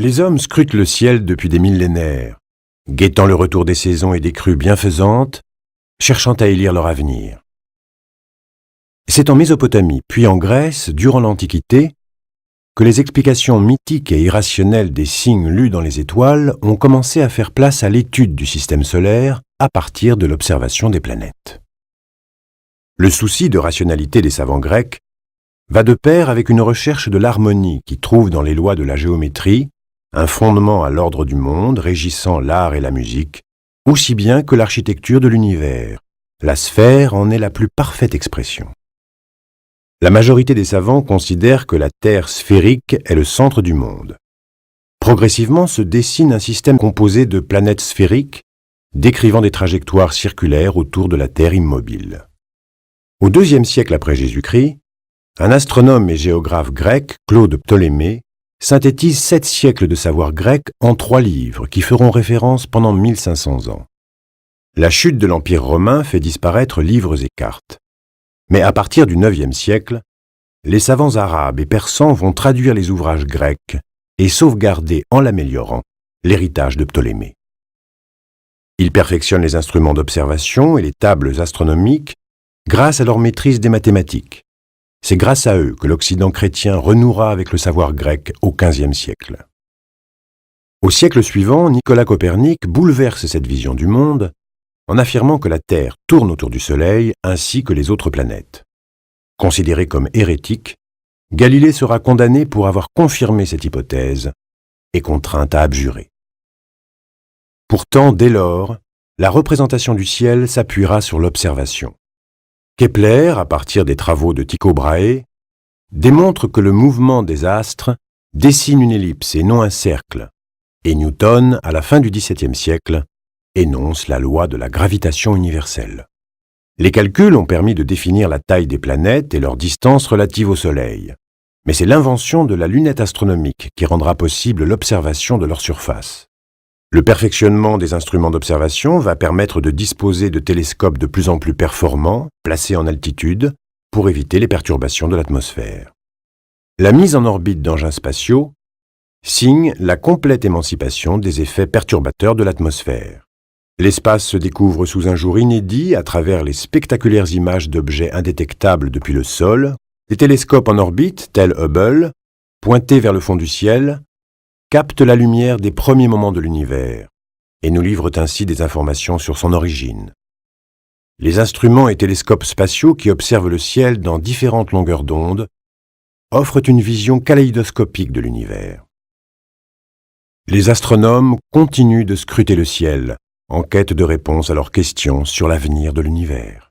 Les hommes scrutent le ciel depuis des millénaires, guettant le retour des saisons et des crues bienfaisantes, cherchant à élire leur avenir. C'est en Mésopotamie, puis en Grèce, durant l'Antiquité, que les explications mythiques et irrationnelles des signes lus dans les étoiles ont commencé à faire place à l'étude du système solaire à partir de l'observation des planètes. Le souci de rationalité des savants grecs va de pair avec une recherche de l'harmonie qui trouve dans les lois de la géométrie un fondement à l'ordre du monde régissant l'art et la musique, aussi bien que l'architecture de l'univers. La sphère en est la plus parfaite expression. La majorité des savants considèrent que la Terre sphérique est le centre du monde. Progressivement se dessine un système composé de planètes sphériques, décrivant des trajectoires circulaires autour de la Terre immobile. Au IIe siècle après Jésus-Christ, un astronome et géographe grec, Claude Ptolémée, synthétise 7 siècles de savoir grec en 3 livres qui feront référence pendant 1500 ans. La chute de l'Empire romain fait disparaître livres et cartes. Mais à partir du IXe siècle, les savants arabes et persans vont traduire les ouvrages grecs et sauvegarder, en l'améliorant, l'héritage de Ptolémée. Ils perfectionnent les instruments d'observation et les tables astronomiques grâce à leur maîtrise des mathématiques. C'est grâce à eux que l'Occident chrétien renouera avec le savoir grec au XVe siècle. Au siècle suivant, Nicolas Copernic bouleverse cette vision du monde en affirmant que la Terre tourne autour du Soleil ainsi que les autres planètes. Considéré comme hérétique, Galilée sera condamné pour avoir confirmé cette hypothèse et contraint à abjurer. Pourtant, dès lors, la représentation du ciel s'appuiera sur l'observation. Kepler, à partir des travaux de Tycho Brahe, démontre que le mouvement des astres dessine une ellipse et non un cercle, et Newton, à la fin du XVIIe siècle, énonce la loi de la gravitation universelle. Les calculs ont permis de définir la taille des planètes et leur distance relative au Soleil, mais c'est l'invention de la lunette astronomique qui rendra possible l'observation de leur surface. Le perfectionnement des instruments d'observation va permettre de disposer de télescopes de plus en plus performants, placés en altitude, pour éviter les perturbations de l'atmosphère. La mise en orbite d'engins spatiaux signe la complète émancipation des effets perturbateurs de l'atmosphère. L'espace se découvre sous un jour inédit à travers les spectaculaires images d'objets indétectables depuis le sol. Les télescopes en orbite, tels Hubble, pointés vers le fond du ciel, captent la lumière des premiers moments de l'univers et nous livrent ainsi des informations sur son origine. Les instruments et télescopes spatiaux qui observent le ciel dans différentes longueurs d'onde offrent une vision kaléidoscopique de l'univers. Les astronomes continuent de scruter le ciel en quête de réponses à leurs questions sur l'avenir de l'univers.